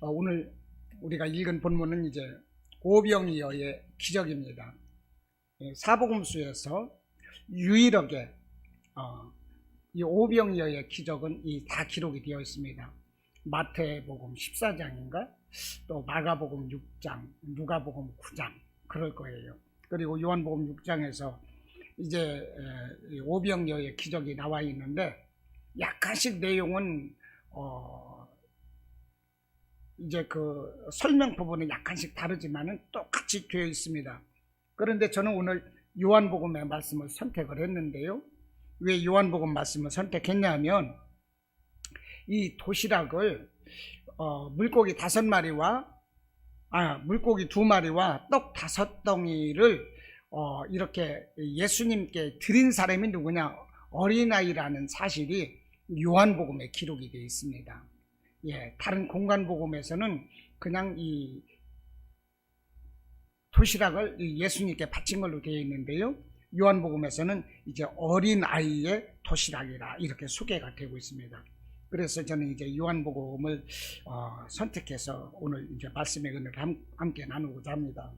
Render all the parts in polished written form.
오늘 우리가 읽은 본문은 이제 오병이어의 기적입니다. 사복음서에서 유일하게 이 오병이어의 기적은 다 기록이 되어 있습니다. 마태복음 14장인가 또 마가복음 6장, 누가복음 9장 그럴 거예요. 그리고 요한복음 6장에서 이제 오병이어의 기적이 나와 있는데 약간씩 내용은 이제 그 설명 부분은 약간씩 다르지만은 똑같이 되어 있습니다. 그런데 저는 오늘 요한복음의 말씀을 선택을 했는데요. 왜 요한복음 말씀을 선택했냐면 이 도시락을 물고기 5마리와 물고기 2마리와 떡 5덩이를 이렇게 예수님께 드린 사람이 누구냐? 어린아이라는 사실이 요한복음에 기록이 되어 있습니다. 다른 공간복음에서는 그냥 이 도시락을 예수님께 바친 걸로 되어 있는데요. 요한복음에서는 이제 어린아이의 도시락이라 이렇게 소개가 되고 있습니다. 그래서 저는 이제 요한복음을 선택해서 오늘 이제 말씀의 은혜를 함께 나누고자 합니다.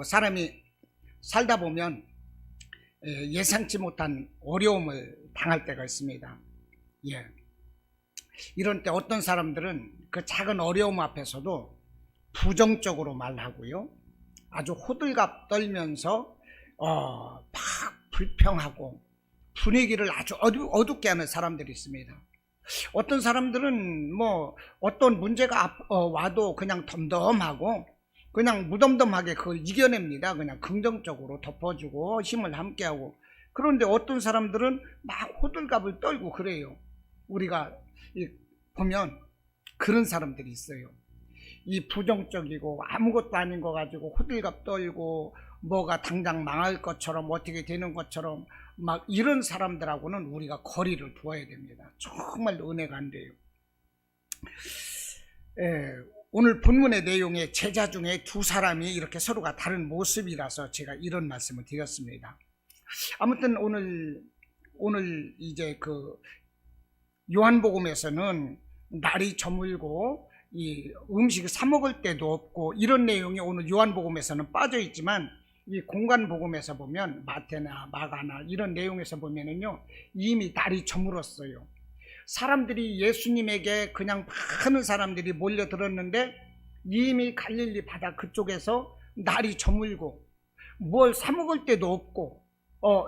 사람이 살다 보면 예상치 못한 어려움을 당할 때가 있습니다. 이런 때 어떤 사람들은 그 작은 어려움 앞에서도 부정적으로 말하고요, 아주 호들갑 떨면서 막 불평하고 분위기를 아주 어둡게 하는 사람들이 있습니다. 어떤 사람들은 뭐 어떤 문제가 와도 그냥 덤덤하고 그냥 무덤덤하게 그걸 이겨냅니다. 그냥 긍정적으로 덮어주고 힘을 함께하고. 그런데 어떤 사람들은 막 호들갑을 떨고 그래요. 우리가 보면 그런 사람들이 있어요. 이 부정적이고 아무것도 아닌 거 가지고 호들갑 떨고 뭐가 당장 망할 것처럼 어떻게 되는 것처럼 막 이런 사람들하고는 우리가 거리를 두어야 됩니다. 정말 은혜가 안 돼요. 오늘 본문의 내용에 제자 중에 2사람이 이렇게 서로가 다른 모습이라서 제가 이런 말씀을 드렸습니다. 아무튼 오늘 이제 그 요한복음에서는 날이 저물고 이 음식을 사 먹을 때도 없고 이런 내용이 오늘 요한복음에서는 빠져 있지만 이 공간복음에서 보면 마태나 마가나 이런 내용에서 보면은요 이미 날이 저물었어요. 사람들이 예수님에게 그냥 많은 사람들이 몰려들었는데 이미 갈릴리 바다 그쪽에서 날이 저물고 뭘 사 먹을 데도 없고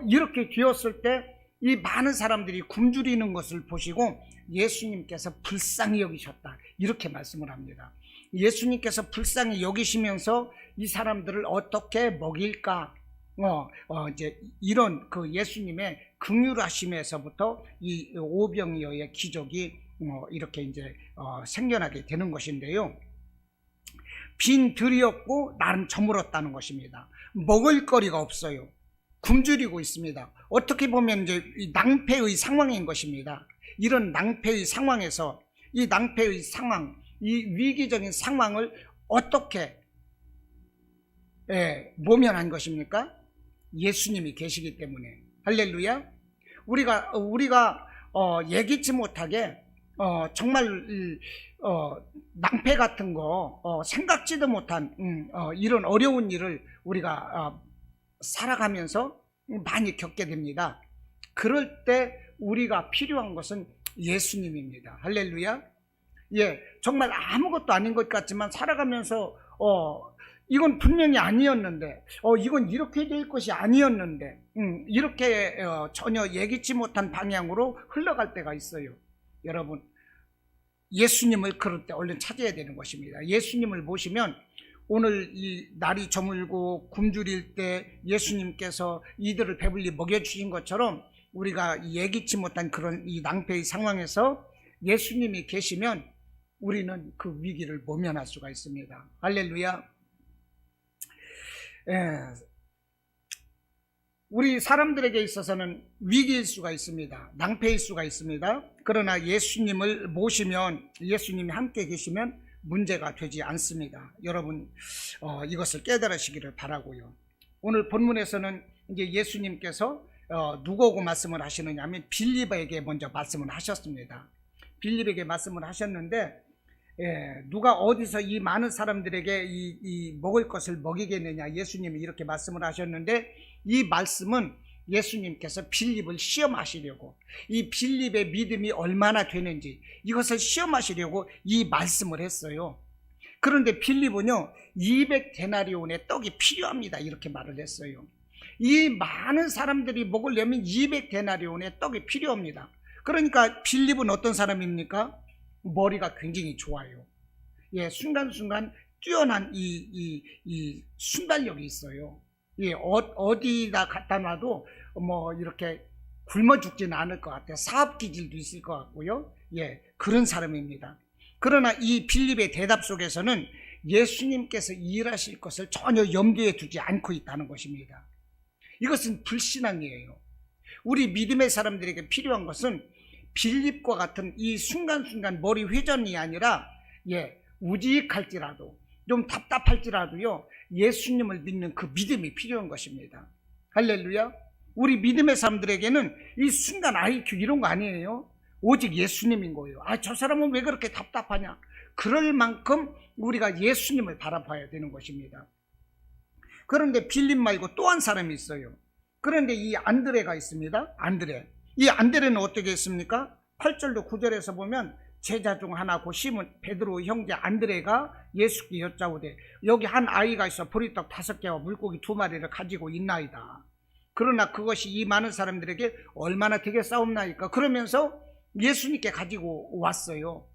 이렇게 되었을 때 이 많은 사람들이 굶주리는 것을 보시고 예수님께서 불쌍히 여기셨다 이렇게 말씀을 합니다. 예수님께서 불쌍히 여기시면서 이 사람들을 어떻게 먹일까 이제 이런 그 예수님의 긍휼하심에서부터 이 오병이어의 기적이 이렇게 이제 생겨나게 되는 것인데요. 빈 들이었고 나름 저물었다는 것입니다. 먹을 거리가 없어요. 굶주리고 있습니다. 어떻게 보면 이제 낭패의 상황인 것입니다. 이런 낭패의 상황에서 이 낭패의 상황, 이 위기적인 상황을 어떻게 모면한 것입니까? 예수님이 계시기 때문에. 할렐루야. 우리가 예기치 못하게 정말 낭패 같은 거 생각지도 못한 이런 어려운 일을 우리가 살아가면서 많이 겪게 됩니다. 그럴 때 우리가 필요한 것은 예수님입니다. 할렐루야. 정말 아무것도 아닌 것 같지만 살아가면서 이건 분명히 아니었는데 이건 이렇게 될 것이 아니었는데 이렇게 전혀 예기치 못한 방향으로 흘러갈 때가 있어요. 여러분, 예수님을 그럴 때 얼른 찾아야 되는 것입니다. 예수님을 모시면 오늘 이 날이 저물고 굶주릴 때 예수님께서 이들을 배불리 먹여주신 것처럼 우리가 예기치 못한 그런 이 낭패의 상황에서 예수님이 계시면 우리는 그 위기를 모면할 수가 있습니다. 할렐루야. 우리 사람들에게 있어서는 위기일 수가 있습니다. 낭패일 수가 있습니다. 그러나 예수님을 모시면, 예수님이 함께 계시면 문제가 되지 않습니다. 여러분 이것을 깨달으시기를 바라고요. 오늘 본문에서는 이제 예수님께서 누구하고 말씀을 하시느냐 하면 빌립에게 먼저 말씀을 하셨습니다. 빌립에게 말씀을 하셨는데, 누가 어디서 이 많은 사람들에게 이 먹을 것을 먹이겠느냐, 예수님이 이렇게 말씀을 하셨는데, 이 말씀은 예수님께서 빌립을 시험하시려고, 이 빌립의 믿음이 얼마나 되는지 이것을 시험하시려고 이 말씀을 했어요. 그런데 빌립은요, 200데나리온의 떡이 필요합니다, 이렇게 말을 했어요. 이 많은 사람들이 먹으려면 200데나리온의 떡이 필요합니다. 그러니까 빌립은 어떤 사람입니까? 머리가 굉장히 좋아요. 예, 순간순간 뛰어난 이 순발력이 있어요. 예, 어디다 갖다 놔도 뭐 이렇게 굶어 죽지는 않을 것 같아요. 사업 기질도 있을 것 같고요. 예, 그런 사람입니다. 그러나 이 빌립의 대답 속에서는 예수님께서 일하실 것을 전혀 염두에 두지 않고 있다는 것입니다. 이것은 불신앙이에요. 우리 믿음의 사람들에게 필요한 것은 빌립과 같은 이 순간순간 머리 회전이 아니라, 우직할지라도 좀 답답할지라도요, 예수님을 믿는 그 믿음이 필요한 것입니다. 할렐루야. 우리 믿음의 사람들에게는 이 순간 IQ 이런 거 아니에요. 오직 예수님인 거예요. 저 사람은 왜 그렇게 답답하냐. 그럴 만큼 우리가 예수님을 바라봐야 되는 것입니다. 그런데 빌립 말고 또 한 사람이 있어요. 그런데 이 안드레가 있습니다. 안드레. 이 안드레는 어떻게 했습니까? 8절도 9절에서 보면 제자 중 하나고 시몬 베드로 형제 안드레가 예수께 여짜오되 여기 한 아이가 있어 보리떡 5개와 물고기 2마리를 가지고 있나이다. 그러나 그것이 이 많은 사람들에게 얼마나 되겠사옵나이까. 그러면서 예수님께 가지고 왔어요.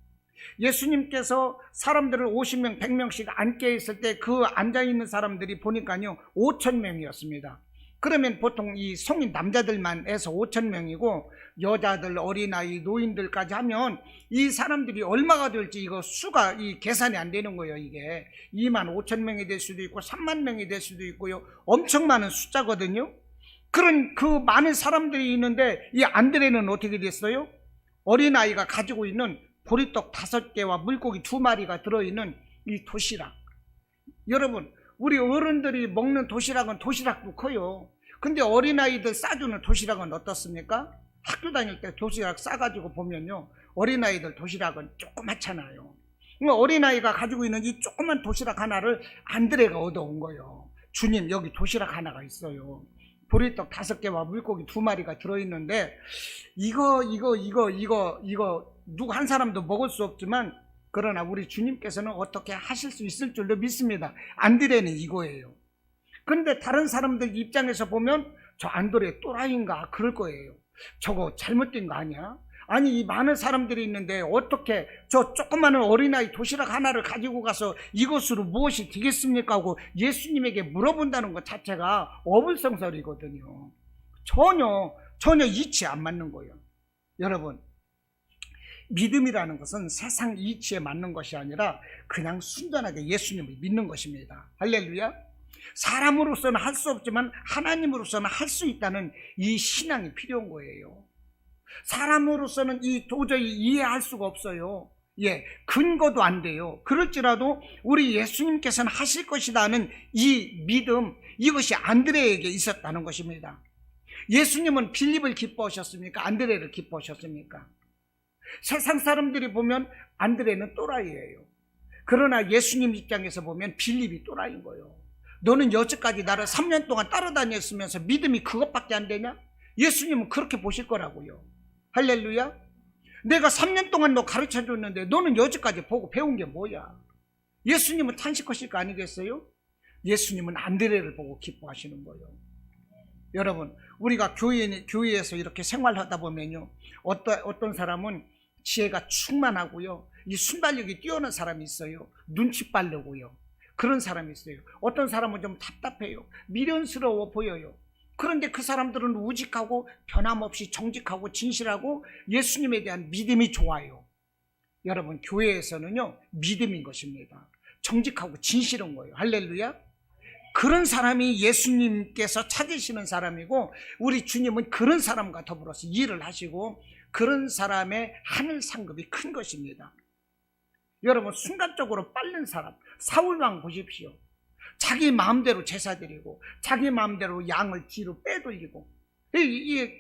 예수님께서 사람들을 50명 100명씩 앉게 했을 때 그 앉아있는 사람들이 보니까요 5,000명이었습니다. 그러면 보통 이 성인 남자들만 해서 5,000명이고 여자들, 어린아이, 노인들까지 하면 이 사람들이 얼마가 될지 이거 수가 이 계산이 안 되는 거예요. 이게 25,000명이 될 수도 있고 30,000명이 될 수도 있고요. 엄청 많은 숫자거든요. 그런 그 많은 사람들이 있는데 이 안드레는 어떻게 됐어요? 어린아이가 가지고 있는 보리떡 5개와 물고기 2마리가 들어있는 이 도시락. 여러분, 우리 어른들이 먹는 도시락은 도시락도 커요. 근데 어린아이들 싸주는 도시락은 어떻습니까? 학교 다닐 때 도시락 싸가지고 보면요, 어린아이들 도시락은 조그맣잖아요. 어린아이가 가지고 있는 이 조그만 도시락 하나를 안드레가 얻어온 거예요. 주님, 여기 도시락 하나가 있어요. 보리떡 5개와 물고기 2마리가 들어있는데 이거 누구 한 사람도 먹을 수 없지만, 그러나 우리 주님께서는 어떻게 하실 수 있을 줄로 믿습니다. 안드레는 이거예요. 그런데 다른 사람들 입장에서 보면 저 안드레 또라이인가 그럴 거예요. 저거 잘못된 거 아니야? 아니, 이 많은 사람들이 있는데 어떻게 저 조그마한 어린아이 도시락 하나를 가지고 가서 이것으로 무엇이 되겠습니까 하고 예수님에게 물어본다는 것 자체가 어불성설이거든요. 전혀 이치에 안 맞는 거예요. 여러분, 믿음이라는 것은 세상 이치에 맞는 것이 아니라 그냥 순전하게 예수님을 믿는 것입니다. 할렐루야. 사람으로서는 할 수 없지만 하나님으로서는 할 수 있다는 이 신앙이 필요한 거예요. 사람으로서는 도저히 이해할 수가 없어요. 근거도 안 돼요. 그럴지라도 우리 예수님께서는 하실 것이다 하는 이 믿음, 이것이 안드레에게 있었다는 것입니다. 예수님은 빌립을 기뻐하셨습니까? 안드레를 기뻐하셨습니까? 세상 사람들이 보면 안드레는 또라이예요. 그러나 예수님 입장에서 보면 빌립이 또라이인 거예요. 너는 여태까지 나를 3년 동안 따라다녔으면서 믿음이 그것밖에 안 되냐? 예수님은 그렇게 보실 거라고요. 할렐루야. 내가 3년 동안 너 가르쳐줬는데 너는 여태까지 보고 배운 게 뭐야? 예수님은 탄식하실 거 아니겠어요? 예수님은 안드레를 보고 기뻐하시는 거예요. 여러분, 우리가 교회에서 이렇게 생활하다 보면요, 어떤 사람은 지혜가 충만하고요, 이 순발력이 뛰어난 사람이 있어요. 눈치 빠르고요, 그런 사람이 있어요. 어떤 사람은 좀 답답해요. 미련스러워 보여요. 그런데 그 사람들은 우직하고 변함없이 정직하고 진실하고 예수님에 대한 믿음이 좋아요. 여러분, 교회에서는요, 믿음인 것입니다. 정직하고 진실한 거예요. 할렐루야. 그런 사람이 예수님께서 찾으시는 사람이고, 우리 주님은 그런 사람과 더불어서 일을 하시고 그런 사람의 하늘 상급이 큰 것입니다. 여러분, 순간적으로 빠른 사람, 사울왕 보십시오. 자기 마음대로 제사 드리고 자기 마음대로 양을 뒤로 빼돌리고,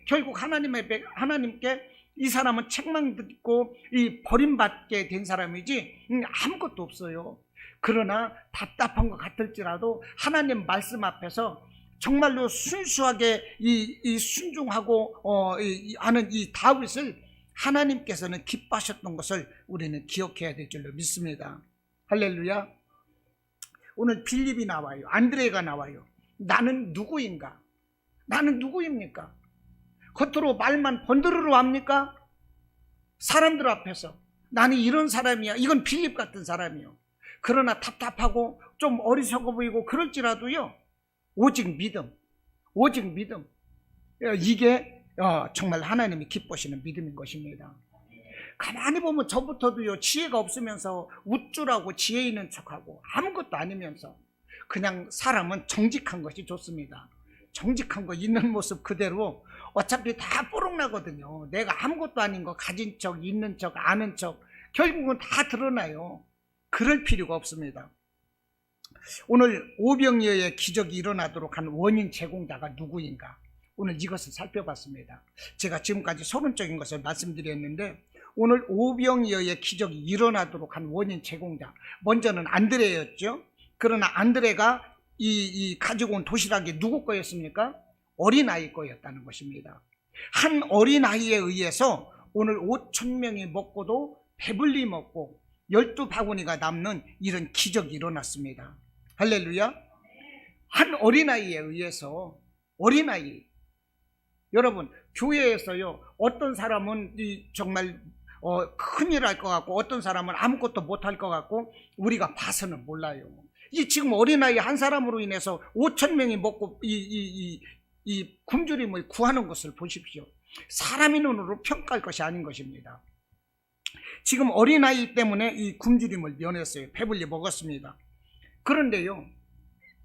결국 하나님께 이 사람은 책망 듣고 이 버림받게 된 사람이지 아무것도 없어요. 그러나 답답한 것 같을지라도 하나님 말씀 앞에서 정말로 순수하게 이 순종하고 하는 이 다윗을 하나님께서는 기뻐하셨던 것을 우리는 기억해야 될 줄로 믿습니다. 할렐루야. 오늘 빌립이 나와요. 안드레가 나와요. 나는 누구인가? 나는 누구입니까? 겉으로 말만 번드르르 합니까? 사람들 앞에서 나는 이런 사람이야. 이건 빌립 같은 사람이요. 그러나 답답하고 좀 어리석어 보이고 그럴지라도요, 오직 믿음, 오직 믿음. 이게 정말 하나님이 기뻐하시는 믿음인 것입니다. 가만히 보면 저부터도요, 지혜가 없으면서 우쭐하고 지혜 있는 척하고 아무것도 아니면서 그냥 사람은 정직한 것이 좋습니다. 정직한 거 있는 모습 그대로 어차피 다 뽀록나거든요. 내가 아무것도 아닌 거 가진 척, 있는 척, 아는 척 결국은 다 드러나요. 그럴 필요가 없습니다. 오늘 오병이어의 기적이 일어나도록 한 원인 제공자가 누구인가? 오늘 이것을 살펴봤습니다. 제가 지금까지 서론적인 것을 말씀드렸는데 오늘 오병이어의 기적이 일어나도록 한 원인 제공자, 먼저는 안드레였죠. 그러나 안드레가 이 가지고 온 도시락이 누구 거였습니까? 어린아이 거였다는 것입니다. 한 어린아이에 의해서 오늘 5,000명이 먹고도 배불리 먹고 12바구니가 남는 이런 기적이 일어났습니다. 할렐루야. 한 어린아이에 의해서, 어린아이, 여러분 교회에서요, 어떤 사람은 정말 큰일 할 것 같고 어떤 사람은 아무것도 못할 것 같고 우리가 봐서는 몰라요. 이 지금 어린아이 한 사람으로 인해서 5,000명이 먹고 이 굶주림을 구하는 것을 보십시오. 사람의 눈으로 평가할 것이 아닌 것입니다. 지금 어린아이 때문에 이 굶주림을 면했어요. 배불리 먹었습니다. 그런데요,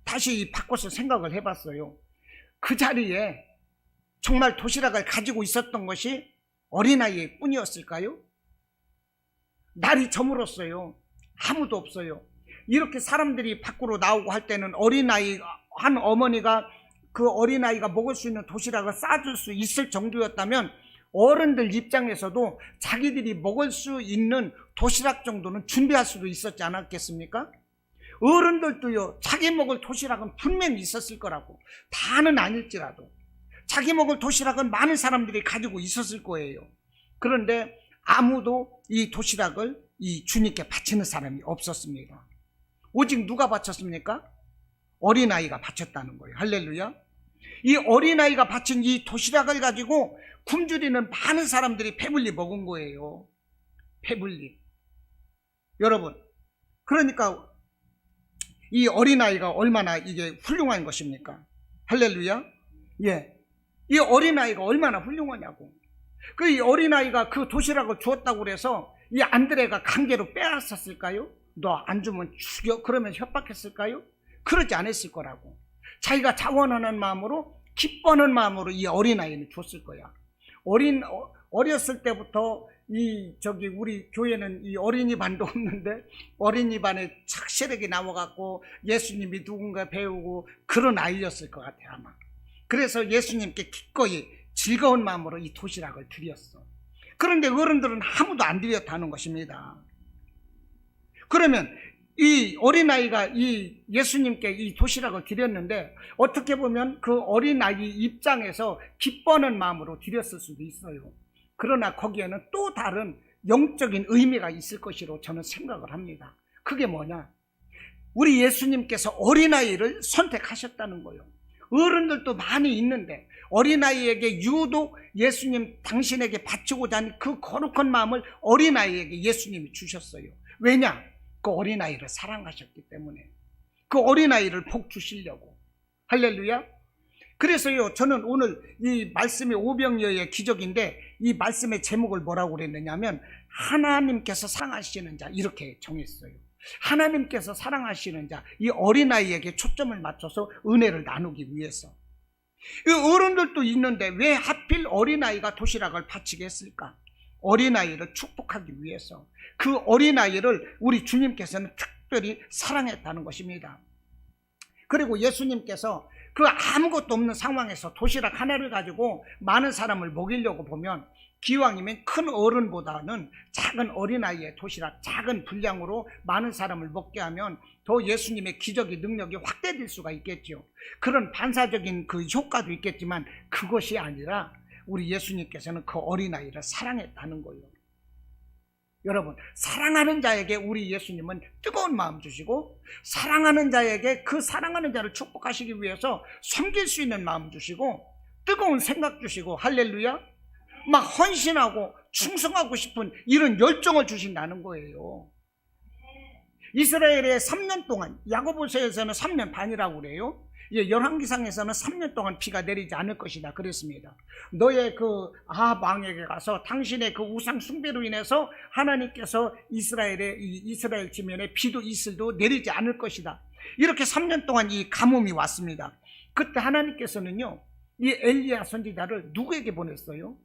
다시 바꿔서 생각을 해봤어요. 그 자리에 정말 도시락을 가지고 있었던 것이 어린아이의 뿐이었을까요? 날이 저물었어요. 아무도 없어요. 이렇게 사람들이 밖으로 나오고 할 때는 어린아이 한 어머니가 그 어린아이가 먹을 수 있는 도시락을 싸줄 수 있을 정도였다면 어른들 입장에서도 자기들이 먹을 수 있는 도시락 정도는 준비할 수도 있었지 않았겠습니까? 어른들도요, 자기 먹을 도시락은 분명히 있었을 거라고. 다는 아닐지라도 자기 먹을 도시락은 많은 사람들이 가지고 있었을 거예요. 그런데 아무도 이 도시락을 이 주님께 바치는 사람이 없었습니다. 오직 누가 바쳤습니까? 어린아이가 바쳤다는 거예요. 할렐루야. 이 어린아이가 바친 이 도시락을 가지고 굶주리는 많은 사람들이 배불리 먹은 거예요. 배불리. 여러분, 그러니까 이 어린아이가 얼마나 이게 훌륭한 것입니까? 할렐루야. 예. 이 어린아이가 얼마나 훌륭하냐고. 이 어린아이가 그 도시락을 주었다고 그래서 이 안드레가 강제로 빼앗았을까요? 너 안 주면 죽여, 그러면 협박했을까요? 그러지 않았을 거라고. 자기가 자원하는 마음으로, 기뻐하는 마음으로 이 어린아이는 줬을 거야. 어렸을 때부터 우리 교회는 이 어린이반도 없는데 어린이반에 착실하게 나와갖고 예수님이 누군가 배우고 그런 아이였을 것 같아요, 아마. 그래서 예수님께 기꺼이 즐거운 마음으로 이 도시락을 드렸어. 그런데 어른들은 아무도 안 드렸다는 것입니다. 그러면 이 어린아이가 이 예수님께 이 도시락을 드렸는데 어떻게 보면 그 어린아이 입장에서 기뻐하는 마음으로 드렸을 수도 있어요. 그러나 거기에는 또 다른 영적인 의미가 있을 것이라고 저는 생각을 합니다. 그게 뭐냐? 우리 예수님께서 어린아이를 선택하셨다는 거예요. 어른들도 많이 있는데 어린아이에게 유독 예수님 당신에게 바치고자 하는 그 거룩한 마음을 어린아이에게 예수님이 주셨어요. 왜냐? 그 어린아이를 사랑하셨기 때문에. 그 어린아이를 복 주시려고. 할렐루야. 그래서요, 저는 오늘 이 말씀이 오병이어의 기적인데 이 말씀의 제목을 뭐라고 그랬느냐면 하나님께서 사랑하시는 자, 이렇게 정했어요. 하나님께서 사랑하시는 자, 이 어린아이에게 초점을 맞춰서 은혜를 나누기 위해서. 이 어른들도 있는데 왜 하필 어린아이가 도시락을 바치게 했을까? 어린아이를 축복하기 위해서. 그 어린아이를 우리 주님께서는 특별히 사랑했다는 것입니다. 그리고 예수님께서 그 아무것도 없는 상황에서 도시락 하나를 가지고 많은 사람을 먹이려고 보면 기왕이면 큰 어른보다는 작은 어린아이의 도시락, 작은 분량으로 많은 사람을 먹게 하면 더 예수님의 기적의 능력이 확대될 수가 있겠죠. 그런 반사적인 그 효과도 있겠지만 그것이 아니라 우리 예수님께서는 그 어린아이를 사랑했다는 거예요. 여러분, 사랑하는 자에게 우리 예수님은 뜨거운 마음 주시고, 사랑하는 자에게 그 사랑하는 자를 축복하시기 위해서 섬길 수 있는 마음 주시고, 뜨거운 생각 주시고, 할렐루야, 막 헌신하고 충성하고 싶은 이런 열정을 주신다는 거예요. 이스라엘에 3년 동안, 야고보서에서는 3년 반이라고 그래요. 열왕기상에서는 3년 동안 비가 내리지 않을 것이다 그랬습니다. 너의 그 아합 왕에게 가서 당신의 그 우상 숭배로 인해서 하나님께서 이스라엘 지면에 비도 이슬도 내리지 않을 것이다. 이렇게 3년 동안 이 가뭄이 왔습니다. 그때 하나님께서는요, 이 엘리야 선지자를 누구에게 보냈어요?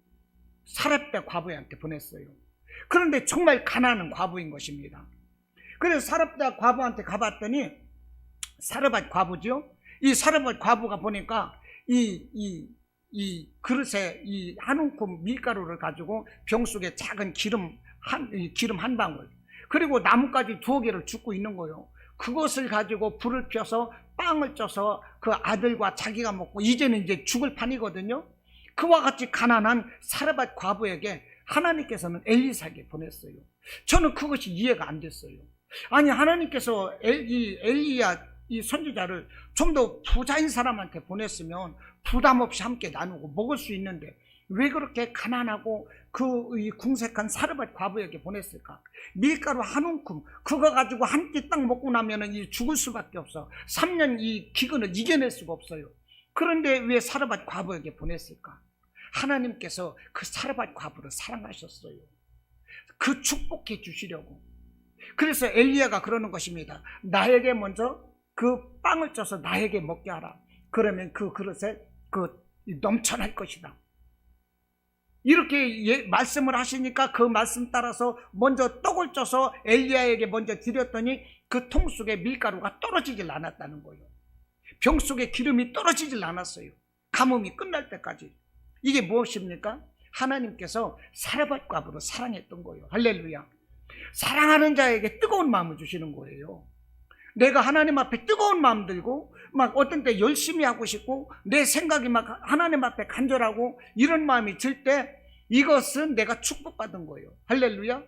사렙다 과부한테 보냈어요. 그런데 정말 가난한 과부인 것입니다. 그래서 사렙다 과부한테 가봤더니, 사르밧 과부죠. 이 사르밧 과부가 보니까 이 그릇에 이 한 움큼 밀가루를 가지고 병 속에 작은 기름 한 방울, 그리고 나뭇가지 2개를 줍고 있는 거예요. 그것을 가지고 불을 펴서 빵을 쪄서 그 아들과 자기가 먹고 이제는 이제 죽을 판이거든요. 그와 같이 가난한 사르밧 과부에게 하나님께서는 엘리사에게 보냈어요. 저는 그것이 이해가 안 됐어요. 아니, 하나님께서 엘리야 이 선지자를 좀 더 부자인 사람한테 보냈으면 부담 없이 함께 나누고 먹을 수 있는데 왜 그렇게 가난하고 이 궁색한 사르밧 과부에게 보냈을까? 밀가루 한 움큼 그거 가지고 한 끼 딱 먹고 나면은 죽을 수밖에 없어. 3년 이 기근을 이겨낼 수가 없어요. 그런데 왜 사르밧 과부에게 보냈을까? 하나님께서 그 사르밧 과부를 사랑하셨어요. 그 축복해 주시려고. 그래서 엘리야가 그러는 것입니다. 나에게 먼저 그 빵을 쪄서 나에게 먹게 하라. 그러면 그 그릇에 넘쳐날 것이다. 이렇게 말씀을 하시니까 그 말씀 따라서 먼저 떡을 쪄서 엘리야에게 먼저 드렸더니 그 통 속에 밀가루가 떨어지질 않았다는 거예요. 병 속에 기름이 떨어지질 않았어요. 가뭄이 끝날 때까지. 이게 무엇입니까? 하나님께서 사르밧 과부를 사랑했던 거예요. 할렐루야. 사랑하는 자에게 뜨거운 마음을 주시는 거예요. 내가 하나님 앞에 뜨거운 마음 들고 막 어떤 때 열심히 하고 싶고 내 생각이 막 하나님 앞에 간절하고 이런 마음이 들 때 이것은 내가 축복받은 거예요. 할렐루야.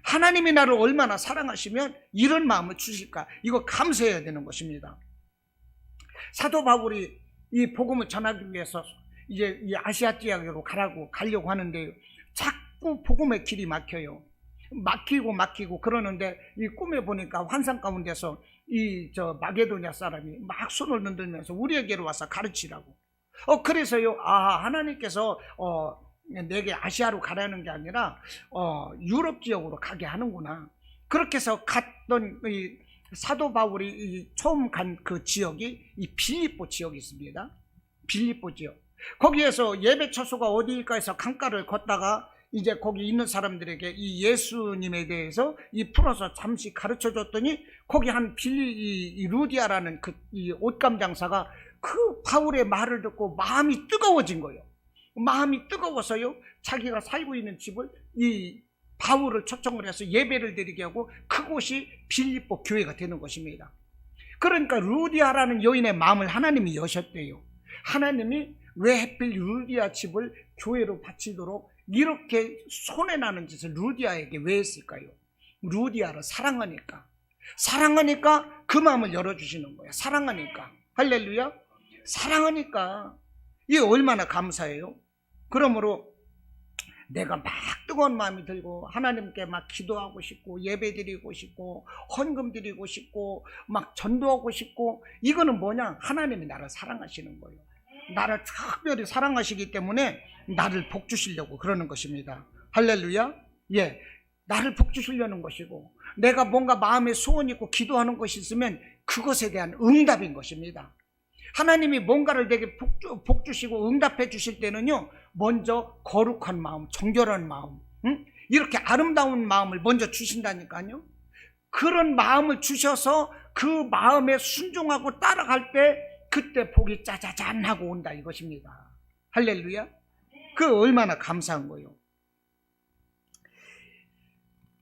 하나님이 나를 얼마나 사랑하시면 이런 마음을 주실까? 이거 감사해야 되는 것입니다. 사도 바울이 이 복음을 전하기 위해서 이제 이 아시아 지역으로 가려고 하는데요, 자꾸 복음의 길이 막히고 그러는데 이 꿈에 보니까 환상 가운데서 마게도냐 사람이 막 손을 흔들면서 우리에게로 와서 가르치라고. 그래서요, 하나님께서 내게 아시아로 가라는 게 아니라 유럽 지역으로 가게 하는구나. 그렇게 해서 갔던 이 사도 바울이 처음 간 그 지역이 이 빌립보 지역이 있습니다. 빌립보 지역. 거기에서 예배 처소가 어디일까 해서 강가를 걷다가 이제 거기 있는 사람들에게 이 예수님에 대해서 풀어서 잠시 가르쳐 줬더니 거기 한 루디아라는 이 옷감 장사가 그 바울의 말을 듣고 마음이 뜨거워진 거예요. 마음이 뜨거워서요, 자기가 살고 있는 집을 이 바울을 초청을 해서 예배를 드리게 하고 그곳이 빌립보 교회가 되는 것입니다. 그러니까 루디아라는 여인의 마음을 하나님이 여셨대요. 하나님이 왜 하필 루디아 집을 교회로 바치도록 이렇게 손해나는 짓을 루디아에게 왜 했을까요? 루디아를 사랑하니까 그 마음을 열어주시는 거예요. 사랑하니까. 할렐루야. 사랑하니까. 이게 얼마나 감사해요. 그러므로 내가 막 뜨거운 마음이 들고 하나님께 막 기도하고 싶고 예배 드리고 싶고 헌금 드리고 싶고 막 전도하고 싶고, 이거는 뭐냐? 하나님이 나를 사랑하시는 거예요. 나를 특별히 사랑하시기 때문에 나를 복 주시려고 그러는 것입니다. 할렐루야. 예, 나를 복 주시려는 것이고, 내가 뭔가 마음에 소원이 있고 기도하는 것이 있으면 그것에 대한 응답인 것입니다. 하나님이 뭔가를 내게 복 주시고 응답해 주실 때는요, 먼저 거룩한 마음, 정결한 마음, 이렇게 아름다운 마음을 먼저 주신다니까요. 그런 마음을 주셔서 그 마음에 순종하고 따라갈 때 그때 복이 짜자잔 하고 온다 이것입니다. 할렐루야. 그 얼마나 감사한 거요.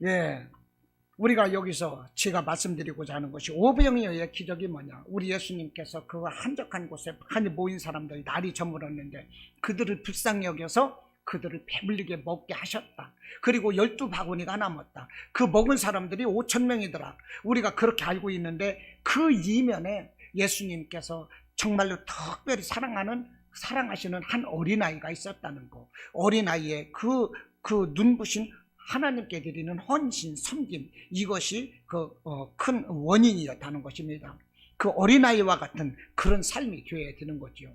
예, 우리가 여기서 제가 말씀드리고자 하는 것이 오병이어의 기적이 뭐냐. 우리 예수님께서 그 한적한 곳에 많이 모인 사람들 날이 저물었는데 그들을 불쌍히 여겨서 그들을 배불리게 먹게 하셨다. 그리고 12바구니가 남았다. 그 먹은 사람들이 5,000명이더라. 우리가 그렇게 알고 있는데 그 이면에 예수님께서 정말로 특별히 사랑하시는 한 어린아이가 있었다는 거. 어린아이의 그 눈부신 하나님께 드리는 헌신, 섬김, 이것이 큰 원인이었다는 것입니다. 그 어린아이와 같은 그런 삶이 되어야 되는 거죠.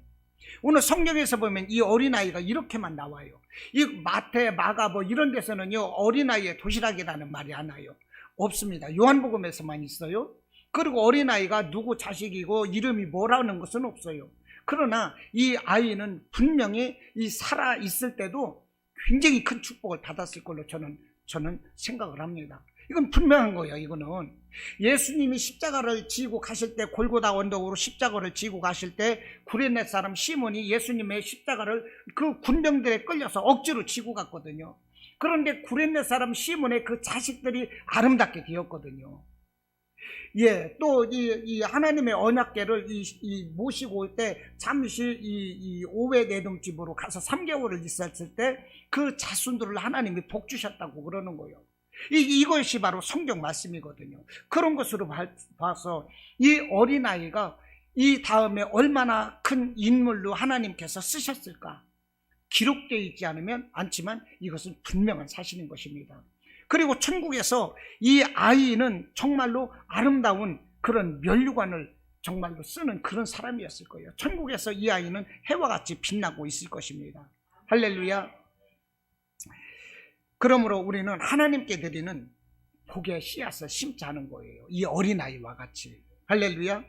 오늘 성경에서 보면 이 어린아이가 이렇게만 나와요. 이 마태, 마가 이런 데서는요, 어린아이의 도시락이라는 말이 안 와요. 없습니다. 요한복음에서만 있어요. 그리고 어린아이가 누구 자식이고 이름이 뭐라는 것은 없어요. 그러나 이 아이는 분명히 이 살아 있을 때도 굉장히 큰 축복을 받았을 걸로 저는 생각을 합니다. 이건 분명한 거예요. 이거는 예수님이 십자가를 지고 가실 때, 골고다 언덕으로 십자가를 지고 가실 때 구레네 사람 시몬이 예수님의 십자가를 그 군병들에 끌려서 억지로 지고 갔거든요. 그런데 구레네 사람 시몬의 그 자식들이 아름답게 되었거든요. 예, 또 이 하나님의 언약궤를 모시고 올 때 잠시 이 오베 에돔 집으로 가서 3개월을 있었을 때 그 자손들을 하나님이 복 주셨다고 그러는 거예요. 이것이 바로 성경 말씀이거든요. 그런 것으로 봐서 이 어린아이가 이 다음에 얼마나 큰 인물로 하나님께서 쓰셨을까? 기록되어 있지 않지만 이것은 분명한 사실인 것입니다. 그리고 천국에서 이 아이는 정말로 아름다운 그런 면류관을 정말로 쓰는 그런 사람이었을 거예요. 천국에서 이 아이는 해와 같이 빛나고 있을 것입니다. 할렐루야. 그러므로 우리는 하나님께 드리는 복의 씨앗을 심자는 거예요. 이 어린아이와 같이. 할렐루야.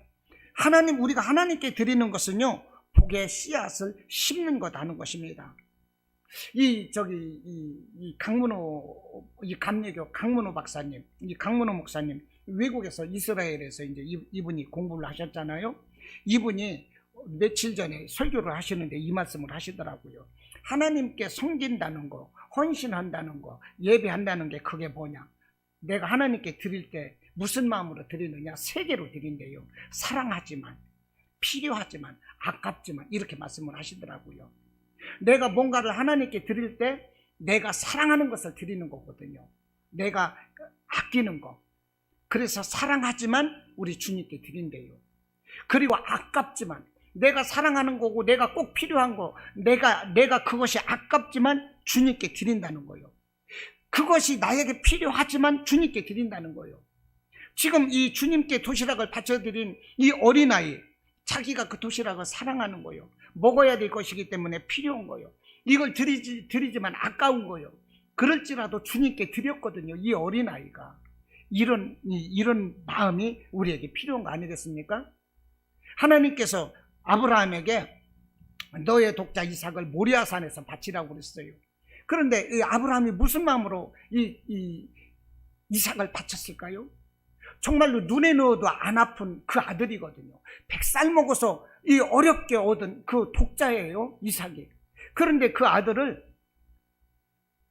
우리가 하나님께 드리는 것은요, 복의 씨앗을 심는 거라는 것입니다. 이 감리교 강문호 박사님, 이 강문호 목사님, 외국에서 이스라엘에서 이제 이분이 공부를 하셨잖아요. 이분이 며칠 전에 설교를 하시는데 이 말씀을 하시더라고요. 하나님께 섬긴다는 거, 헌신한다는 거, 예배한다는 게 그게 뭐냐? 내가 하나님께 드릴 때 무슨 마음으로 드리느냐? 3개로 드린대요. 사랑하지만, 필요하지만, 아깝지만, 이렇게 말씀을 하시더라고요. 내가 뭔가를 하나님께 드릴 때 내가 사랑하는 것을 드리는 거거든요. 내가 아끼는 거. 그래서 사랑하지만 우리 주님께 드린대요. 그리고 아깝지만, 내가 사랑하는 거고 내가 꼭 필요한 거, 내가 그것이 아깝지만 주님께 드린다는 거예요. 그것이 나에게 필요하지만 주님께 드린다는 거예요. 지금 이 주님께 도시락을 바쳐드린 이 어린아이, 자기가 그 도시락을 사랑하는 거예요. 먹어야 될 것이기 때문에 필요한 거예요. 이걸 드리지만 아까운 거예요. 그럴지라도 주님께 드렸거든요. 이 어린아이가. 이런 마음이 우리에게 필요한 거 아니겠습니까? 하나님께서 아브라함에게 너의 독자 이삭을 모리아산에서 바치라고 그랬어요. 그런데 이 아브라함이 무슨 마음으로 이 이삭을 바쳤을까요? 정말로 눈에 넣어도 안 아픈 그 아들이거든요. 100살 먹어서 이 어렵게 얻은 그 독자예요, 이삭이. 그런데 그 아들을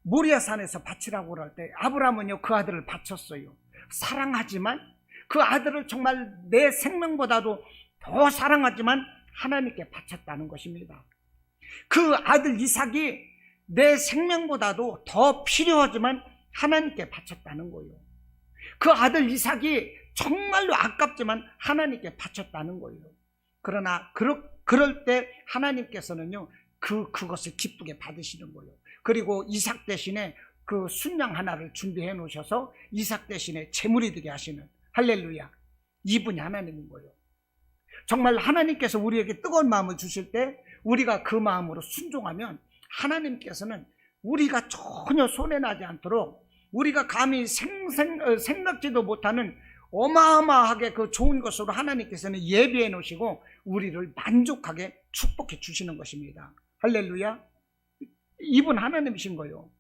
모리아산에서 바치라고 그럴 때 아브라함은요, 그 아들을 바쳤어요. 사랑하지만, 그 아들을 정말 내 생명보다도 더 사랑하지만 하나님께 바쳤다는 것입니다. 그 아들 이삭이 내 생명보다도 더 필요하지만 하나님께 바쳤다는 거예요. 그 아들 이삭이 정말로 아깝지만 하나님께 바쳤다는 거예요. 그러나 그럴 때 하나님께서는요, 그것을 기쁘게 받으시는 거예요. 그리고 이삭 대신에 그 순양 하나를 준비해 놓으셔서 이삭 대신에 제물이 되게 하시는, 할렐루야, 이분이 하나님인 거예요. 정말 하나님께서 우리에게 뜨거운 마음을 주실 때 우리가 그 마음으로 순종하면 하나님께서는 우리가 전혀 손해나지 않도록, 우리가 감히 생각지도 못하는 어마어마하게 그 좋은 것으로 하나님께서는 예비해 놓으시고 우리를 만족하게 축복해 주시는 것입니다. 할렐루야. 이분 하나님이신 거예요.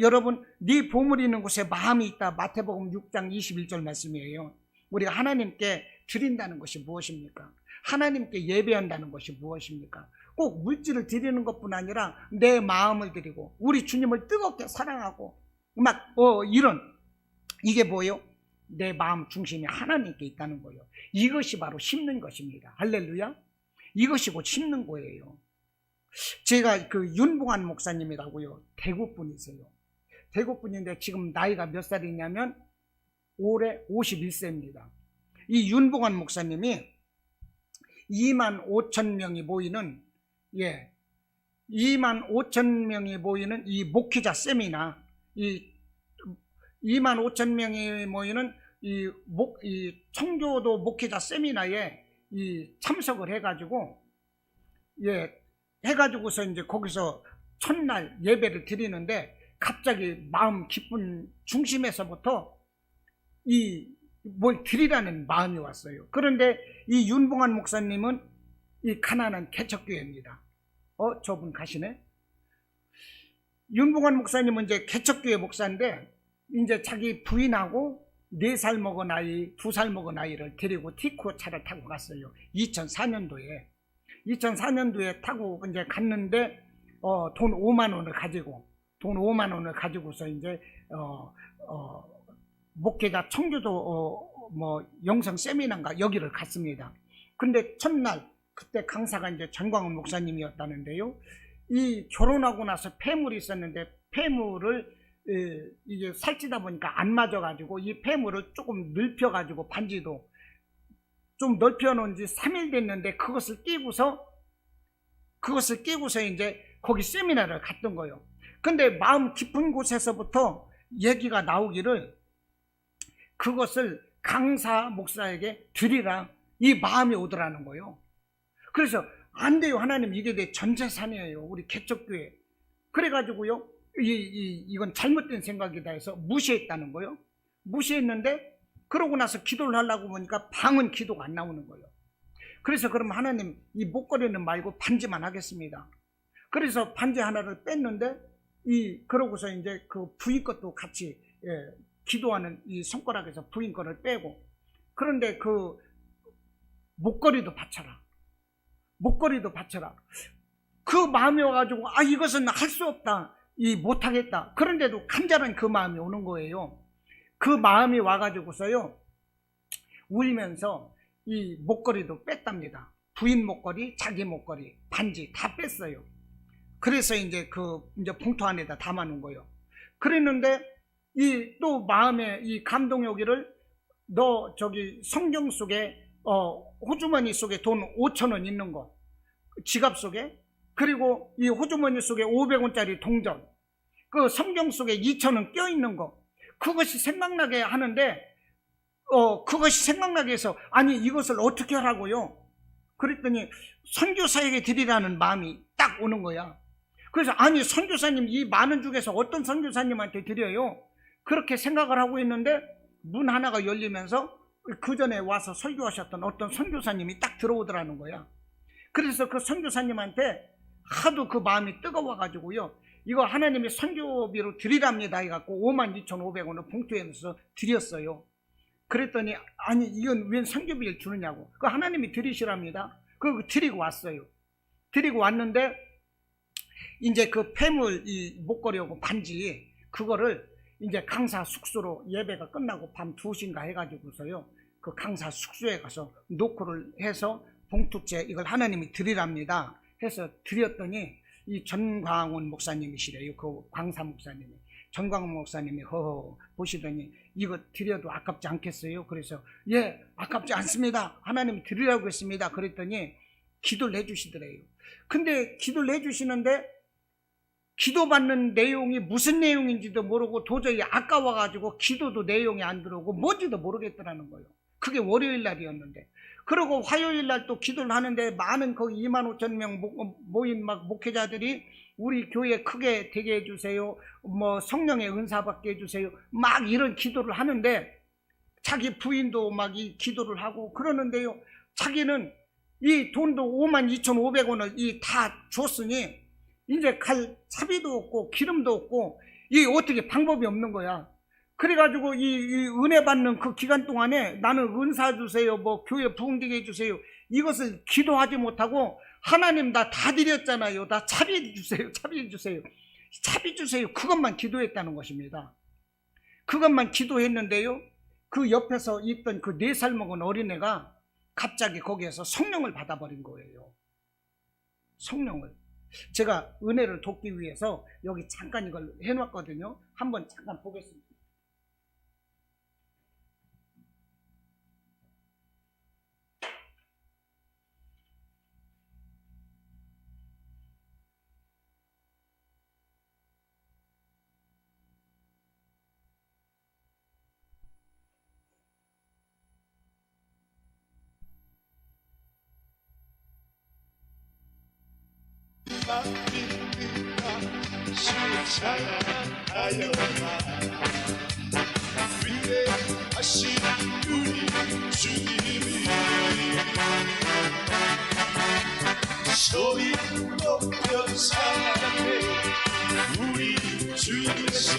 여러분, 네 보물이 있는 곳에 마음이 있다. 마태복음 6장 21절 말씀이에요. 우리가 하나님께 드린다는 것이 무엇입니까? 하나님께 예배한다는 것이 무엇입니까? 꼭 물질을 드리는 것뿐 아니라 내 마음을 드리고 우리 주님을 뜨겁게 사랑하고 이런, 이게 뭐예요? 내 마음 중심이 하나님께 있다는 거예요. 이것이 바로 심는 것입니다. 할렐루야. 이것이 곧 심는 거예요. 제가 그 윤봉환 목사님이라고요, 대구 분이세요. 대구 분인데 지금 나이가 몇 살이냐면 올해 51세입니다. 이 윤봉환 목사님이 2만 5천 명이 모이는 2만 5천 명이 모이는 이 목회자 세미나, 이 2만 5천 명이 모이는 이 청교도 목회자 세미나에 참석을 해가지고 해가지고서 이제 거기서 첫날 예배를 드리는데 갑자기 마음 기쁜 중심에서부터 뭘 드리라는 마음이 왔어요. 그런데 이 윤봉환 목사님은 이 가난한 개척교회입니다. 저분 가시네? 윤봉환 목사님은 이제 개척교회 목사인데 이제 자기 부인하고 4살 먹은 아이, 2살 먹은 아이를 데리고 티코 차를 타고 갔어요. 2004년도에 타고 이제 갔는데 돈 5만 원을 가지고서 이제 목회자 청교도 영성 세미나인가 여기를 갔습니다. 근데 첫날 그때 강사가 이제 전광훈 목사님이었다는데요. 이 결혼하고 나서 폐물이 있었는데 폐물을 이게 살찌다 보니까 안 맞아가지고 이 폐물을 조금 넓혀가지고 반지도 좀 넓혀 놓은 지 3일 됐는데 그것을 끼고서 이제 거기 세미나를 갔던 거예요. 근데 마음 깊은 곳에서부터 얘기가 나오기를 그것을 강사 목사에게 드리라, 이 마음이 오더라는 거예요. 그래서 안 돼요, 하나님, 이게 내 전 재산이에요, 우리 개척교회. 그래가지고요, 이건 잘못된 생각이다 해서 무시했다는 거예요. 무시했는데 그러고 나서 기도를 하려고 보니까 방은 기도가 안 나오는 거예요. 그래서 그럼 하나님, 이 목걸이는 말고 반지만 하겠습니다. 그래서 반지 하나를 뺐는데 그러고서 이제 그 부인 것도 같이 기도하는 이 손가락에서 부인 거를 빼고, 그런데 그 목걸이도 바쳐라. 그 마음이 와가지고 이것은 할 수 없다, 못하겠다. 그런데도 간절한 그 마음이 오는 거예요. 그 마음이 와가지고서요, 울면서 이 목걸이도 뺐답니다. 부인 목걸이, 자기 목걸이, 반지 다 뺐어요. 그래서 이제 이제 봉투 안에다 담아놓은 거예요. 그랬는데 또 마음에 이 감동이 오기를, 너 저기 성경 속에 호주머니 속에 돈 5,000원 있는 거, 지갑 속에, 그리고 이 호주머니 속에 500원짜리 동전, 그 성경 속에 2,000원 껴있는 거, 그것이 생각나게 하는데 그것이 생각나게 해서 이것을 어떻게 하라고요? 그랬더니 선교사에게 드리라는 마음이 딱 오는 거야. 그래서 선교사님, 이 많은 중에서 어떤 선교사님한테 드려요? 그렇게 생각을 하고 있는데 문 하나가 열리면서 그 전에 와서 설교하셨던 어떤 선교사님이 딱 들어오더라는 거야. 그래서 그 선교사님한테 하도 그 마음이 뜨거워가지고요, 이거 하나님이 선교비로 드리랍니다 해갖고 52,500원을 봉투에 넣어서 드렸어요. 그랬더니 이건 왜 선교비를 주느냐고. 그 하나님이 드리시랍니다. 그거 드리고 왔어요. 드리고 왔는데 이제 그 폐물, 이 목걸이하고 반지, 그거를 이제 강사 숙소로 예배가 끝나고 밤 2시인가 해가지고서요, 그 강사 숙소에 가서 노크를 해서 봉투째 이걸 하나님이 드리랍니다 해서 드렸더니 이 전광훈 목사님이시래요. 그 광사 목사님이. 전광훈 목사님이 보시더니 이거 드려도 아깝지 않겠어요? 그래서 아깝지 않습니다, 하나님이 드리라고 했습니다. 그랬더니 기도를 해주시더래요. 근데 기도를 해주시는데 기도받는 내용이 무슨 내용인지도 모르고 도저히 아까워가지고 기도도 내용이 안 들어오고 뭔지도 모르겠더라는 거예요. 그게 월요일 날이었는데, 그리고 화요일 날 또 기도를 하는데 많은 거기 25,000명 모인 목회자들이 우리 교회 크게 되게 해주세요, 성령의 은사 받게 해주세요, 이런 기도를 하는데 자기 부인도 이 기도를 하고 그러는데요, 자기는 이 돈도 52,500원을 다 줬으니 이제 갈 차비도 없고 기름도 없고 어떻게 방법이 없는 거야. 그래가지고 이 은혜 받는 그 기간 동안에 나는 은사 주세요, 뭐 교회 부흥되게 해주세요, 이것을 기도하지 못하고 하나님 나 다 드렸잖아요, 나 차비해 주세요, 차비해 주세요, 차비 주세요, 그것만 기도했다는 것입니다. 그것만 기도했는데요, 그 옆에서 있던 그 4살 먹은 어린애가 갑자기 거기에서 성령을 받아버린 거예요. 성령을. 제가 은혜를 돕기 위해서 여기 잠깐 이걸 해놨거든요. 한번 잠깐 보겠습니다. 위대하신 우리 주님이 소리 높여 사랑해 우리 주 예수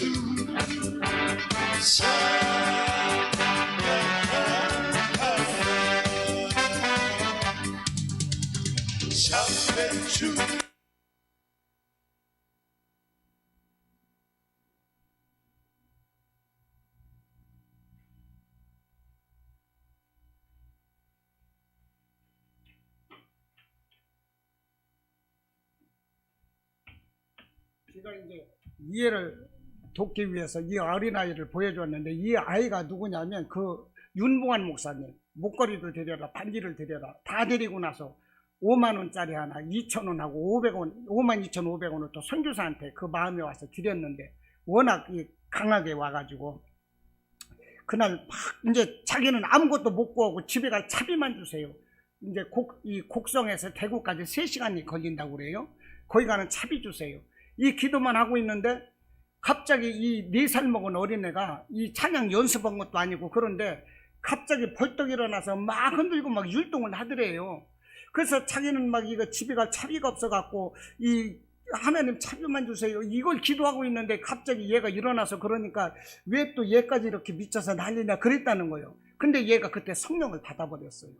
참된 주. 제가 이제 이해를 돕기 위해서 이 어린아이를 보여줬는데, 이 아이가 누구냐면 그 윤봉환 목사님, 목걸이도 드려라, 반지를 드려라, 다 드리고 나서 5만원짜리 하나 2,000원하고 500원, 52,500원을 또 선교사한테 그 마음에 와서 드렸는데, 워낙 강하게 와가지고 그날 막 이제 자기는 아무것도 못 구하고 집에 갈 차비만 주세요. 이제 이 곡성에서 대구까지 3시간이 걸린다고 그래요. 거기 가는 차비 주세요. 이 기도만 하고 있는데 갑자기 이 4살 먹은 어린애가 이 찬양 연습한 것도 아니고 그런데 갑자기 벌떡 일어나서 막 흔들고 막 율동을 하더래요. 그래서 자기는 막 이거 집에 갈 차비가 없어갖고 이 하나님 차비만 주세요, 이걸 기도하고 있는데 갑자기 얘가 일어나서 그러니까 왜 또 얘까지 이렇게 미쳐서 난리냐 그랬다는 거예요. 근데 얘가 그때 성령을 받아버렸어요.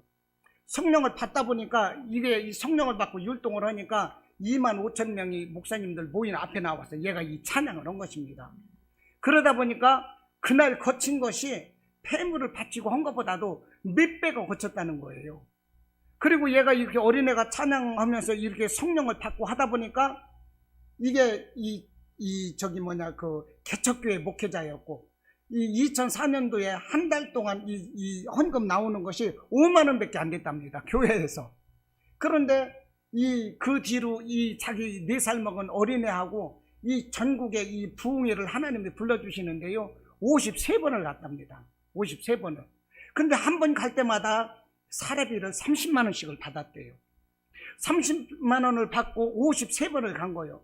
성령을 받다 보니까 이게 이 성령을 받고 율동을 하니까 25,000명이 목사님들 모인 앞에 나와서 얘가 이 찬양을 한 것입니다. 그러다 보니까 그날 거친 것이 폐물을 바치고 한 것보다도 몇 배가 거쳤다는 거예요. 그리고 얘가 이렇게 어린애가 찬양하면서 이렇게 성령을 받고 하다 보니까 이게 그 개척교회 목회자였고, 이 2004년도에 한 달 동안 이 헌금 나오는 것이 5만 원밖에 안 됐답니다, 교회에서. 그런데 그 뒤로 이 자기 4살 먹은 어린애하고 이 전국에 이 부흥회를 하나님이 불러주시는데요, 53번을 갔답니다. 53번을. 근데 한 번 갈 때마다 사례비를 30만 원씩을 받았대요. 30만 원을 받고 53번을 간 거예요.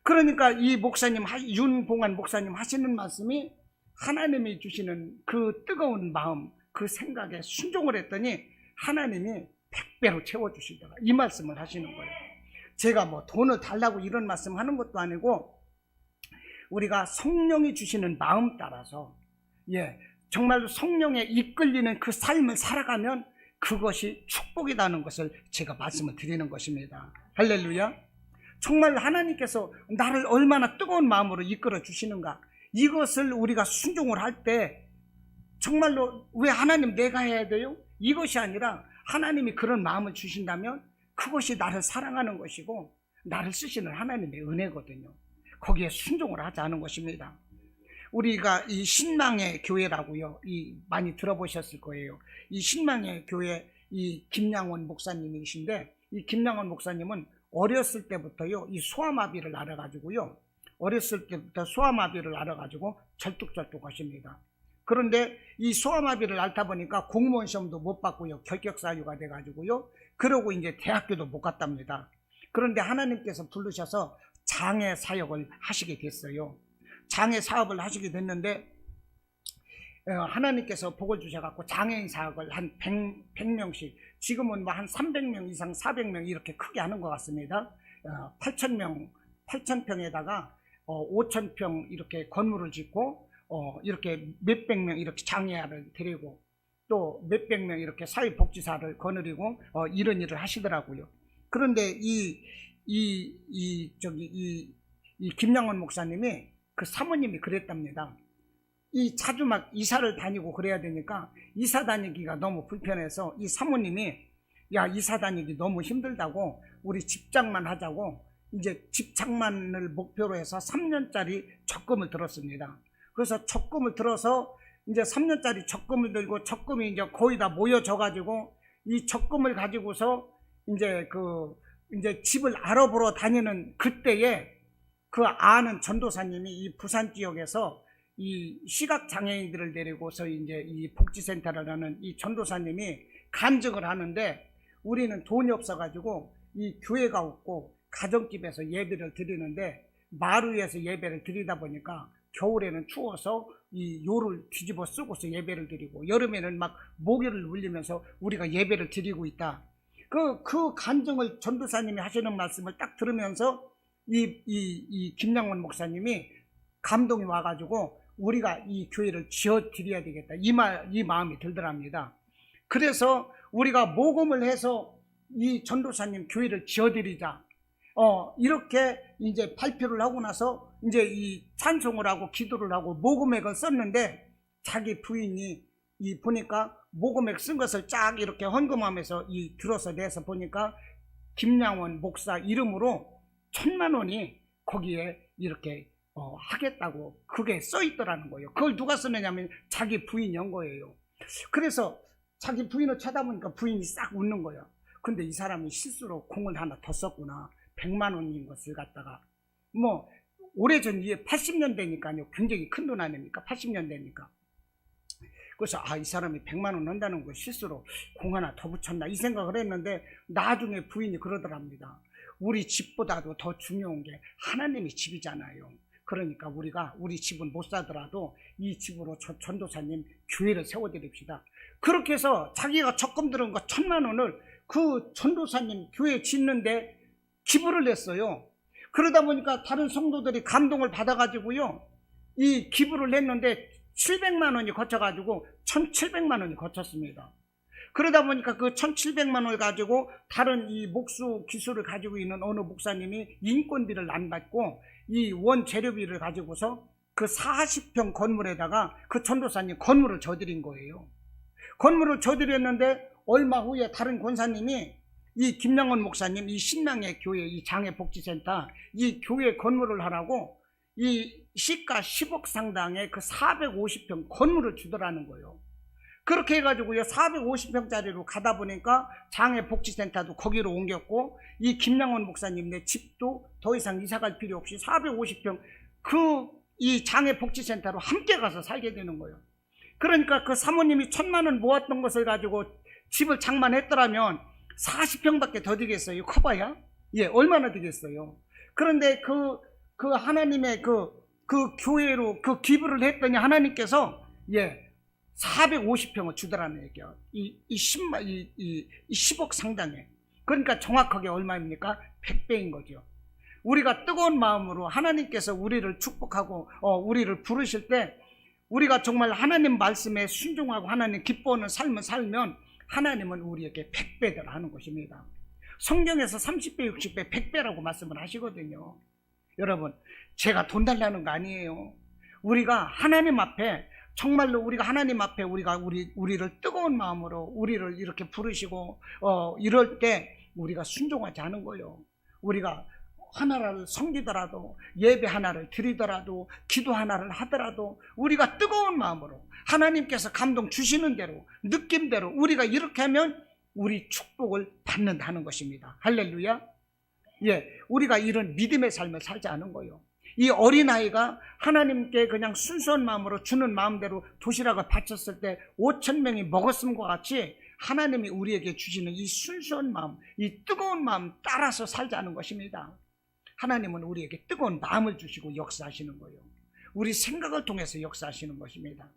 그러니까 이 목사님, 윤봉환 목사님 하시는 말씀이 하나님이 주시는 그 뜨거운 마음, 그 생각에 순종을 했더니 하나님이 100배로 채워주시더라, 이 말씀을 하시는 거예요. 제가 뭐 돈을 달라고 이런 말씀 하는 것도 아니고, 우리가 성령이 주시는 마음 따라서 정말로 성령에 이끌리는 그 삶을 살아가면 그것이 축복이라는 것을 제가 말씀을 드리는 것입니다. 할렐루야. 정말 하나님께서 나를 얼마나 뜨거운 마음으로 이끌어 주시는가, 이것을 우리가 순종을 할 때 정말로 왜 하나님 내가 해야 돼요? 이것이 아니라 하나님이 그런 마음을 주신다면 그것이 나를 사랑하는 것이고 나를 쓰시는 하나님의 은혜거든요. 거기에 순종을 하자는 것입니다. 우리가 이 신망의 교회라고요, 많이 들어보셨을 거예요. 이 신망의 교회 이 김양원 목사님이신데, 이 김양원 목사님은 어렸을 때부터요 이 소아마비를 앓아가지고요, 어렸을 때부터 소아마비를 앓아가지고 절뚝절뚝 하십니다. 그런데 이 소아마비를 앓다 보니까 공무원 시험도 못 받고요, 결격사유가 돼가지고요, 그러고 이제 대학교도 못 갔답니다. 그런데 하나님께서 부르셔서 장애 사역을 하시게 됐어요. 장애 사업을 하시게 됐는데 하나님께서 복을 주셔갖고 장애인 사역을 한 100명씩, 지금은 뭐 한 300명 이상 400명 이렇게 크게 하는 것 같습니다. 8,000평에다가 5,000평 이렇게 건물을 짓고 이렇게 몇백 명 이렇게 장애아를 데리고 또 몇백 명 이렇게 사회복지사를 거느리고 이런 일을 하시더라고요. 그런데 이 김양원 목사님이 그 사모님이 그랬답니다. 자주 막 이사를 다니고 그래야 되니까 이사 다니기가 너무 불편해서 이 사모님이 야, 이사 다니기 너무 힘들다고 우리 집장만 하자고 이제 집장만을 목표로 해서 3년짜리 적금을 들었습니다. 그래서 적금을 들어서 이제 3년짜리 적금을 들고 적금이 이제 거의 다 모여져 가지고 이 적금을 가지고서 이제 집을 알아보러 다니는 그때에 그 아는 전도사님이 이 부산 지역에서 이 시각장애인들을 데리고서 이제 이 복지센터를 하는 이 전도사님이 간증을 하는데 우리는 돈이 없어가지고 이 교회가 없고 가정집에서 예배를 드리는데 마루 위에서 예배를 드리다 보니까 겨울에는 추워서 이 요를 뒤집어 쓰고서 예배를 드리고 여름에는 막 모기를 물리면서 우리가 예배를 드리고 있다. 그 간증을 전도사님이 하시는 말씀을 딱 들으면서 이 김양원 목사님이 감동이 와가지고 우리가 이 교회를 지어드려야 되겠다. 이 마음이 들더랍니다. 그래서 우리가 모금을 해서 이 전도사님 교회를 지어드리자. 이렇게 이제 발표를 하고 나서 이제 이 찬송을 하고 기도를 하고 모금액을 썼는데 자기 부인이 보니까 모금액 쓴 것을 쫙 이렇게 헌금하면서 들어서 내서 보니까 김양원 목사 이름으로 1,000만 원이 거기에 이렇게 하겠다고 그게 써 있더라는 거예요. 그걸 누가 썼느냐면 자기 부인이 한 거예요. 그래서 자기 부인을 쳐다보니까 부인이 싹 웃는 거예요. 근데 이 사람이 실수로 공을 하나 더 썼구나. 100만 원인 것을 갖다가 오래전 80년대니까요. 굉장히 큰 돈 아닙니까? 80년대니까. 그래서 이 사람이 100만 원 넣는다는 거 실수로 공 하나 더 붙였나 이 생각을 했는데 나중에 부인이 그러더랍니다. 우리 집보다도 더 중요한 게 하나님의 집이잖아요. 그러니까 우리 집은 못 사더라도 이 집으로 전도사님 교회를 세워드립시다. 그렇게 해서 자기가 적금 들은 거 1,000만 원을 그 전도사님 교회 짓는데 기부를 했어요. 그러다 보니까 다른 성도들이 감동을 받아가지고요. 이 기부를 했는데 700만 원이 거쳐가지고 1,700만 원이 거쳤습니다. 그러다 보니까 그 1,700만 원을 가지고 다른 이 목수 기술을 가지고 있는 어느 목사님이 인건비를 안 받고 이 원재료비를 가지고서 그 40평 건물에다가 그 전도사님 건물을 저드린 거예요. 건물을 저드렸는데 얼마 후에 다른 권사님이 이 김양원 목사님 이 신랑의 교회 이 장애복지센터 이 교회 건물을 하라고 이 시가 10억 상당의 그 450평 건물을 주더라는 거예요. 그렇게 해가지고요 450평짜리로 가다 보니까 장애복지센터도 거기로 옮겼고 이 김양원 목사님네 집도 더 이상 이사갈 필요 없이 450평 이 장애복지센터로 함께 가서 살게 되는 거예요. 그러니까 그 사모님이 1,000만 원 모았던 것을 가지고 집을 장만했더라면 40평밖에 더 되겠어요. 커봐야? 예, 얼마나 되겠어요. 그런데 그 하나님의 그 교회로 그 기부를 했더니 하나님께서 450평을 주더라는 얘기야. 이 10억 상당에. 그러니까 정확하게 얼마입니까? 100배인 거죠. 우리가 뜨거운 마음으로 하나님께서 우리를 축복하고 우리를 부르실 때 우리가 정말 하나님 말씀에 순종하고 하나님 기뻐하는 삶을 살면 하나님은 우리에게 100배를 하는 것입니다. 성경에서 30배, 60배, 100배라고 말씀을 하시거든요. 여러분, 제가 돈 달라는 거 아니에요. 우리가 하나님 앞에 정말로 우리가 하나님 앞에 우리를 뜨거운 마음으로 우리를 이렇게 부르시고 이럴 때 우리가 순종하지 않은 거예요. 우리가 하나를 섬기더라도 예배 하나를 드리더라도 기도 하나를 하더라도 우리가 뜨거운 마음으로 하나님께서 감동 주시는 대로 느낌대로 우리가 이렇게 하면 우리 축복을 받는다는 것입니다. 할렐루야. 우리가 이런 믿음의 삶을 살지 않은 거예요. 이 어린아이가 하나님께 그냥 순수한 마음으로 주는 마음대로 도시락을 바쳤을 때 5,000명이 먹었음과 같이 하나님이 우리에게 주시는 이 순수한 마음, 이 뜨거운 마음 따라서 살자는 것입니다. 하나님은 우리에게 뜨거운 마음을 주시고 역사하시는 거예요. 우리 생각을 통해서 역사하시는 것입니다.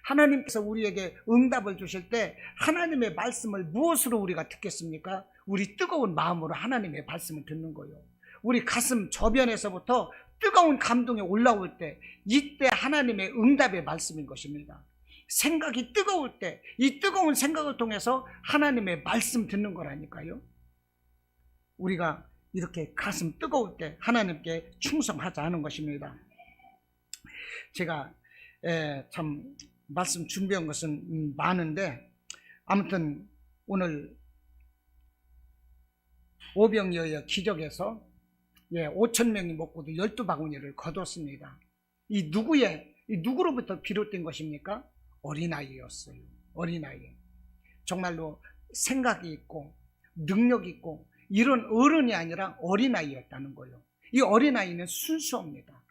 하나님께서 우리에게 응답을 주실 때 하나님의 말씀을 무엇으로 우리가 듣겠습니까? 우리 뜨거운 마음으로 하나님의 말씀을 듣는 거예요. 우리 가슴 저변에서부터 뜨거운 감동이 올라올 때, 이때 하나님의 응답의 말씀인 것입니다. 생각이 뜨거울 때, 이 뜨거운 생각을 통해서 하나님의 말씀 듣는 거라니까요. 우리가 이렇게 가슴 뜨거울 때 하나님께 충성하자 하는 것입니다. 제가 참 말씀 준비한 것은 많은데, 아무튼 오늘 오병이어의 기적에서 5,000명이 먹고도 12바구니를 거뒀습니다. 이 누구로부터 비롯된 것입니까? 어린아이였어요. 어린아이. 정말로 생각이 있고 능력이 있고 이런 어른이 아니라 어린아이였다는 거예요. 이 어린아이는 순수합니다.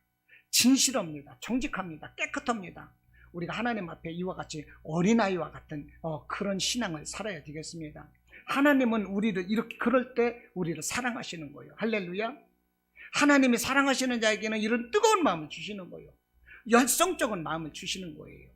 진실합니다. 정직합니다. 깨끗합니다. 우리가 하나님 앞에 이와 같이 어린아이와 같은 그런 신앙을 살아야 되겠습니다. 하나님은 우리를 이렇게 그럴 때 우리를 사랑하시는 거예요. 할렐루야. 하나님이 사랑하시는 자에게는 이런 뜨거운 마음을 주시는 거예요. 열성적인 마음을 주시는 거예요.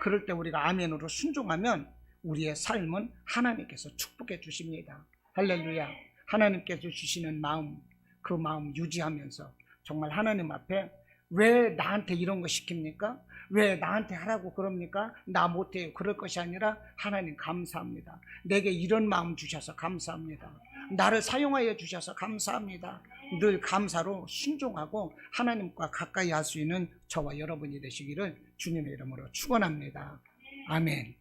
그럴 때 우리가 아멘으로 순종하면 우리의 삶은 하나님께서 축복해 주십니다. 할렐루야. 하나님께서 주시는 마음, 그 마음 유지하면서 정말 하나님 앞에 왜 나한테 이런 거 시킵니까? 왜 나한테 하라고 그럽니까? 나 못해요. 그럴 것이 아니라 하나님 감사합니다. 내게 이런 마음 주셔서 감사합니다. 나를 사용하여 주셔서 감사합니다. 늘 감사로 순종하고 하나님과 가까이 할 수 있는 저와 여러분이 되시기를 주님의 이름으로 축원합니다. 아멘.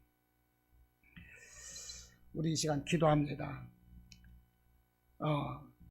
우리 이 시간 기도합니다.